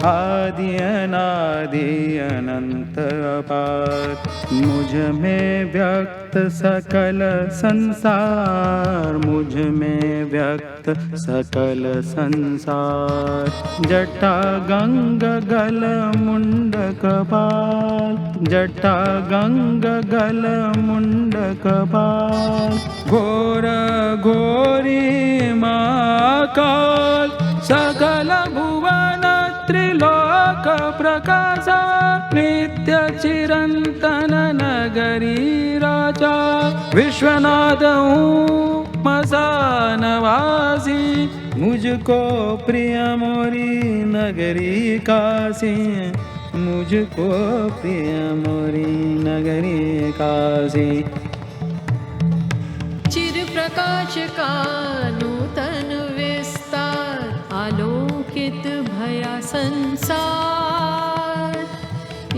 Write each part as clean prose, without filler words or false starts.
आदि अनादि अनंत अपार। मुझ में व्यक्त सकल संसार, मुझ में व्यक्त सकल संसार। जटा गंग गल मुंड कपाल, जटा गंग गल मुंड कपाल। घोर घोरी महाकाल, सकल भुवन त्रिलोक प्रकाश। नित्य चिरंतन नगरी राजा, विश्वनाथ हूँ मसानवासी। मुझको प्रिय मोरी नगरी काशी, मुझको प्रिय मोरी नगरी काशी। चिर प्रकाश का नूतन विस्तार, आलोकित भया संसार।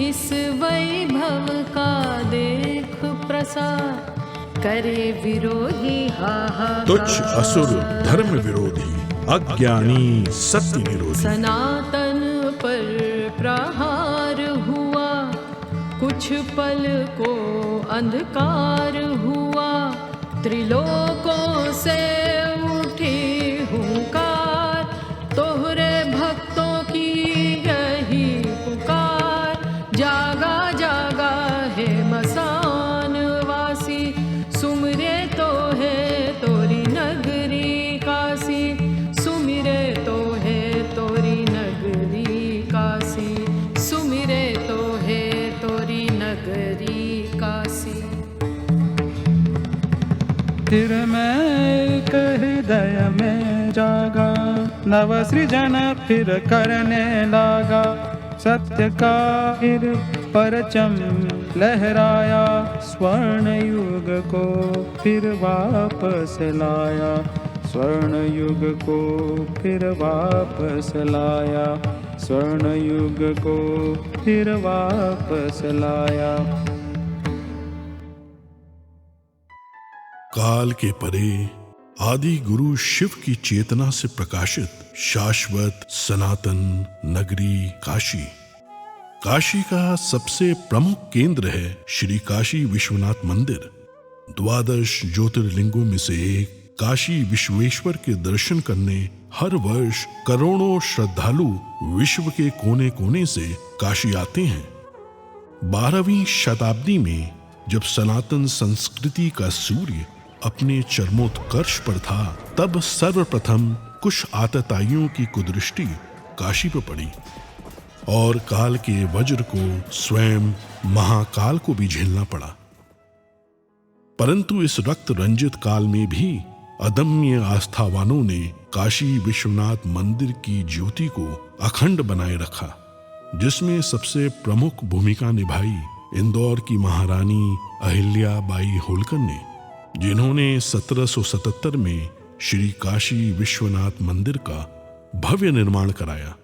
इस वैभव का देख प्रसार, करे विरोधी हाहाकार। तुच्छ असुर धर्म विरोधी, अज्ञानी सत्य निरोधी। सनातन पर प्रहार हुआ, कुछ पल को अंधकार हुआ। त्रिलोकों से उठी हुंकार, तोहरे भक्तों की यही पुकार। जागा जागा है मसान वासी, सुमिरे तो है तोरी नगरी काशी। सुमिरे तो है तोरी नगरी काशी, सुमिरे तो है तोरी नगरी काशी। फिर मैं एक हृदय में जागा, नव सृजन फिर करने लगा। सत्य का फिर परचम लहराया, स्वर्ण युग को फिर वापस लाया। स्वर्ण युग को फिर वापस लाया, स्वर्ण युग को फिर वापस लाया। काल के परे आदि गुरु शिव की चेतना से प्रकाशित शाश्वत सनातन नगरी काशी। काशी का सबसे प्रमुख केंद्र है श्री काशी विश्वनाथ मंदिर। 12 ज्योतिर्लिंगों में से एक काशी विश्वेश्वर के दर्शन करने हर वर्ष करोड़ों श्रद्धालु विश्व के कोने कोने से काशी आते हैं। 12वीं शताब्दी में जब सनातन संस्कृति का सूर्य अपने चरमोत्कर्ष पर था, तब सर्वप्रथम कुछ आतताइयों की कुदृष्टि काशी पर पड़ी और काल के वज्र को स्वयं महाकाल को भी झेलना पड़ा। परंतु इस रक्त रंजित काल में भी अदम्य आस्थावानों ने काशी विश्वनाथ मंदिर की ज्योति को अखंड बनाए रखा, जिसमें सबसे प्रमुख भूमिका निभाई इंदौर की महारानी अहिल्या बाई होलकर ने, जिन्होंने 1777 में श्री काशी विश्वनाथ मंदिर का भव्य निर्माण कराया।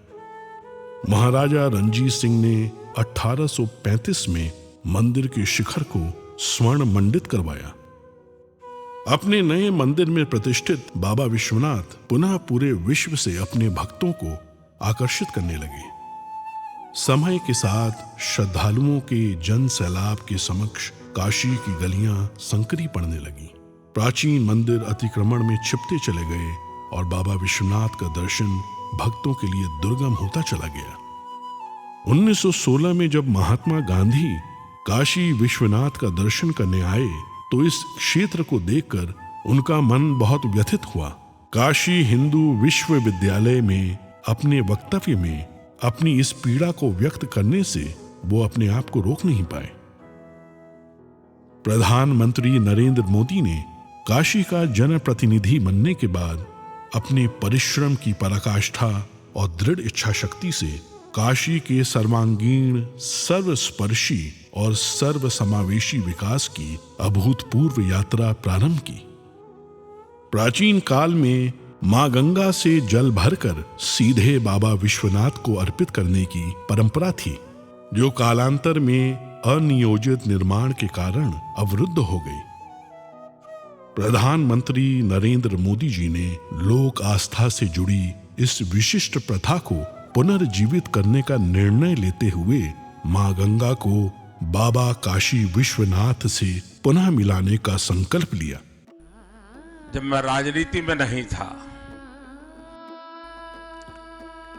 महाराजा रणजीत सिंह ने 1835 में मंदिर के शिखर को स्वर्ण मंडित करवाया। अपने नए मंदिर में प्रतिष्ठित बाबा विश्वनाथ पुनः पूरे विश्व से अपने भक्तों को आकर्षित करने लगे। समय के साथ श्रद्धालुओं के जन सैलाब के समक्ष काशी की गलियां संकरी पड़ने लगी। प्राचीन मंदिर अतिक्रमण में छिपते चले गए और बाबा विश्वनाथ का दर्शन भक्तों के लिए दुर्गम होता चला गया। 1916 में जब महात्मा गांधी काशी विश्वनाथ का दर्शन करने आए, तो इस क्षेत्र को देखकर उनका मन बहुत व्यथित हुआ। काशी हिंदू विश्वविद्यालय में अपने वक्तव्य में अपनी इस पीड़ा को व्यक्त करने से वो अपने आप को रोक नहीं पाए। प्रधानमंत्री नरेंद्र मोदी ने काशी का जनप्रतिनिधि बनने के बाद अपने परिश्रम की पराकाष्ठा और दृढ़ इच्छा शक्ति से काशी के सर्वांगीण, सर्वस्पर्शी और सर्वसमावेशी विकास की अभूतपूर्व यात्रा प्रारंभ की। प्राचीन काल में मां गंगा से जल भरकर सीधे बाबा विश्वनाथ को अर्पित करने की परंपरा थी, जो कालांतर में अनियोजित निर्माण के कारण अवरुद्ध हो गई। प्रधानमंत्री नरेंद्र मोदी जी ने लोक आस्था से जुड़ी इस विशिष्ट प्रथा को पुनर्जीवित करने का निर्णय लेते हुए मां गंगा को बाबा काशी विश्वनाथ से पुनः मिलाने का संकल्प लिया। जब मैं राजनीति में नहीं था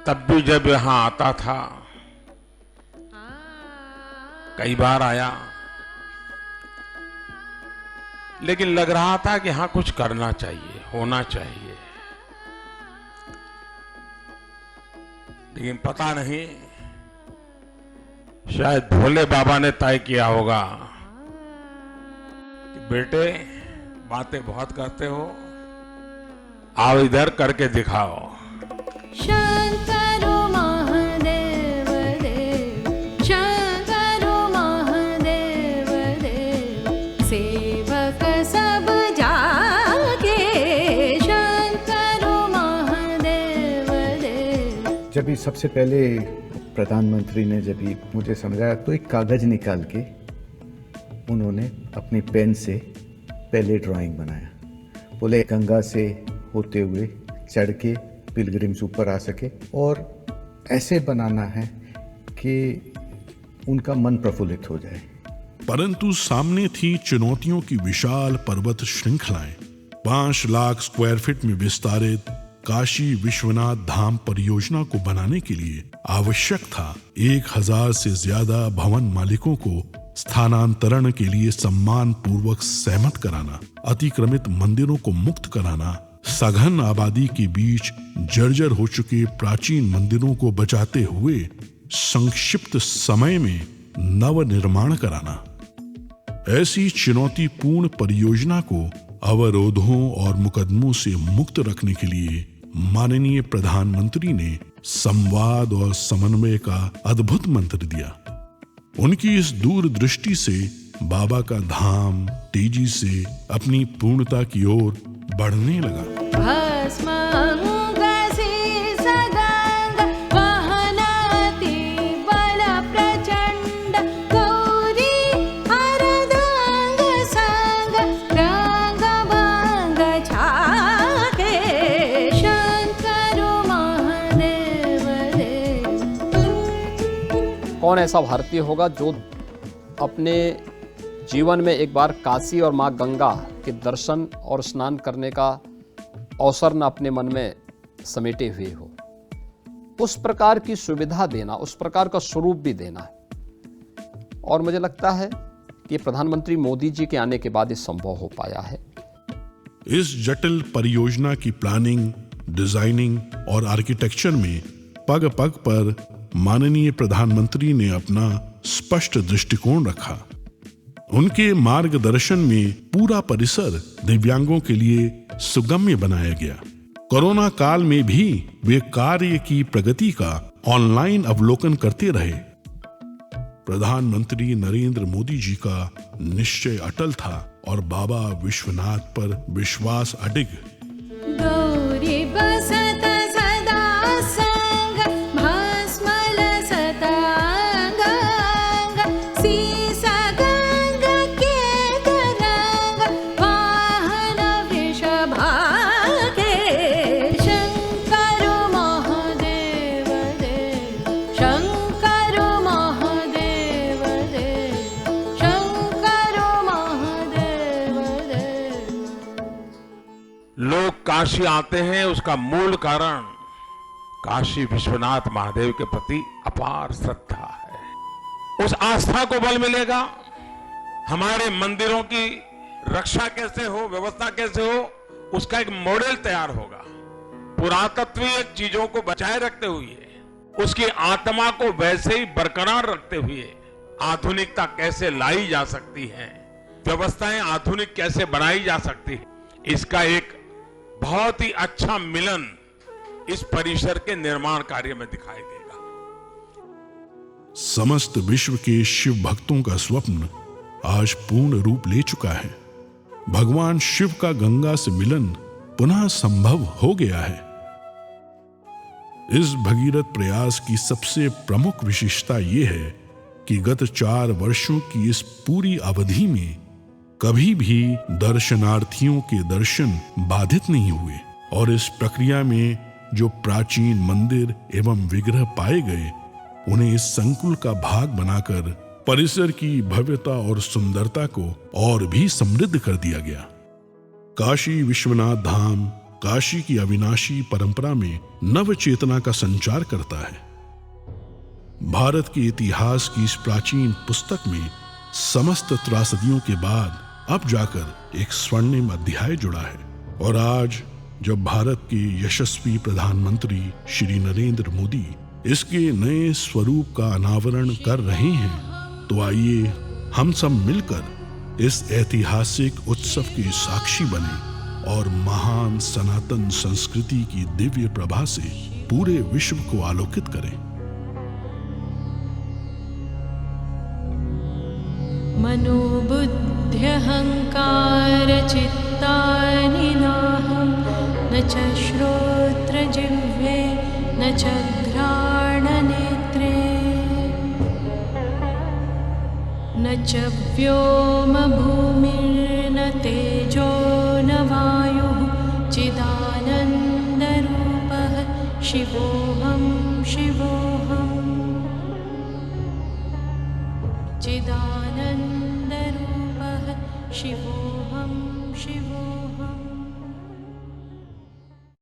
तब भी जब यहां आता था, कई बार आया, लेकिन लग रहा था कि हाँ कुछ करना चाहिए, होना चाहिए। लेकिन पता नहीं, शायद भोले बाबा ने तय किया होगा कि बेटे बातें बहुत करते हो, आओ इधर करके दिखाओ। शंकरो महादेव देव, शंकरो महादेव देव, सेवक सब जागे, शंकरो महादेव देव। जब सबसे पहले प्रधानमंत्री ने जब मुझे समझाया तो एक कागज निकाल के उन्होंने अपनी पेन से पहले ड्राइंग बनाया। बोले गंगा से होते हुए चढ़ के पिलग्रिम्स ऊपर आ सके और ऐसे बनाना है कि उनका मन प्रफुल्लित हो जाए। परंतु सामने थी चुनौतियों की विशाल पर्वत श्रृंखलाएं। 5 लाख स्क्वायर फीट में विस्तारित काशी विश्वनाथ धाम परियोजना को बनाने के लिए आवश्यक था 1000 से ज्यादा भवन मालिकों को स्थानांतरण के लिए सम्मान पूर्वक सहमत कराना, अतिक्रमित मंदिरों को मुक्त कराना, सघन आबादी के बीच जर्जर हो चुके प्राचीन मंदिरों को बचाते हुए संक्षिप्त समय में नव निर्माण कराना। ऐसी चुनौतीपूर्ण परियोजना को अवरोधों और मुकदमों से मुक्त रखने के लिए माननीय प्रधानमंत्री ने संवाद और समन्वय का अद्भुत मंत्र दिया। उनकी इस दूरदृष्टि से बाबा का धाम तेजी से अपनी पूर्णता की ओर बढ़ने लगा। कौन ऐसा भारतीय होगा जो अपने जीवन में एक बार काशी और माँ गंगा के दर्शन और स्नान करने का अवसर न अपने मन में समेटे हुए हो। उस प्रकार की सुविधा देना, उस प्रकार का स्वरूप भी देना है। और मुझे लगता है कि प्रधानमंत्री मोदी जी के आने के बाद ये संभव हो पाया है। इस जटिल परियोजना की प्लानिंग, डिजाइनिंग और आर्किटेक्चर में पग पग पर माननीय प्रधानमंत्री ने अपना स्पष्ट दृष्टिकोण रखा। उनके मार्गदर्शन में पूरा परिसर दिव्यांगों के लिए सुगम्य बनाया गया। कोरोना काल में भी वे कार्य की प्रगति का ऑनलाइन अवलोकन करते रहे। प्रधानमंत्री नरेंद्र मोदी जी का निश्चय अटल था और बाबा विश्वनाथ पर विश्वास अडिग। गौरी बसत सदा संग, भस्मल सतांग, सीसा गंग के तरंग, वाहन वृषभागे, शंकर महादेव देव, शंकर महादेव देव, शंकर महादेव देव। लोग काशी आते हैं, उसका मूल कारण काशी विश्वनाथ महादेव के प्रति अपार श्रद्धा है। उस आस्था को बल मिलेगा। हमारे मंदिरों की रक्षा कैसे हो, व्यवस्था कैसे हो, उसका एक मॉडल तैयार होगा। पुरातत्वीय चीजों को बचाए रखते हुए, उसकी आत्मा को वैसे ही बरकरार रखते हुए आधुनिकता कैसे लाई जा सकती है, व्यवस्थाएं आधुनिक कैसे बनाई जा सकती है, इसका एक बहुत ही अच्छा मिलन इस परिसर के निर्माण कार्य में दिखाई देगा। समस्त विश्व के शिव भक्तों का स्वप्न आज पूर्ण रूप ले चुका है। भगवान शिव का गंगा से मिलन पुनः संभव हो गया है। इस भगीरथ प्रयास की सबसे प्रमुख विशेषता यह है कि गत 4 वर्षों की इस पूरी अवधि में कभी भी दर्शनार्थियों के दर्शन बाधित नहीं हुए और इस प्रक्रिया में जो प्राचीन मंदिर एवं विग्रह पाए गए उन्हें इस संकुल का भाग बनाकर परिसर की भव्यता और सुंदरता को और भी समृद्ध कर दिया गया। काशी विश्वनाथ धाम काशी की अविनाशी परंपरा में नव चेतना का संचार करता है। भारत के इतिहास की इस प्राचीन पुस्तक में समस्त त्रासदियों के बाद अब जाकर एक स्वर्णिम अध्याय जुड़ा है। और आज जब भारत के यशस्वी प्रधानमंत्री श्री नरेंद्र मोदी इसके नए स्वरूप का अनावरण कर रहे हैं, तो आइए हम सब मिलकर इस ऐतिहासिक उत्सव के साक्षी बने और महान सनातन संस्कृति की दिव्य प्रभा से पूरे विश्व को आलोकित करें। मनोबुद्ध्यहंकार चित्तानि नाहं न च श्रोत्रजिह्वे न च घ्राणनेत्रे न च व्योमभूमिर्न तेजो न वायुः चिदानन्दरूपः शिवोऽहं शिवोऽहम् चिदानन्दरूपः शिवोऽहं शिवोऽहम्।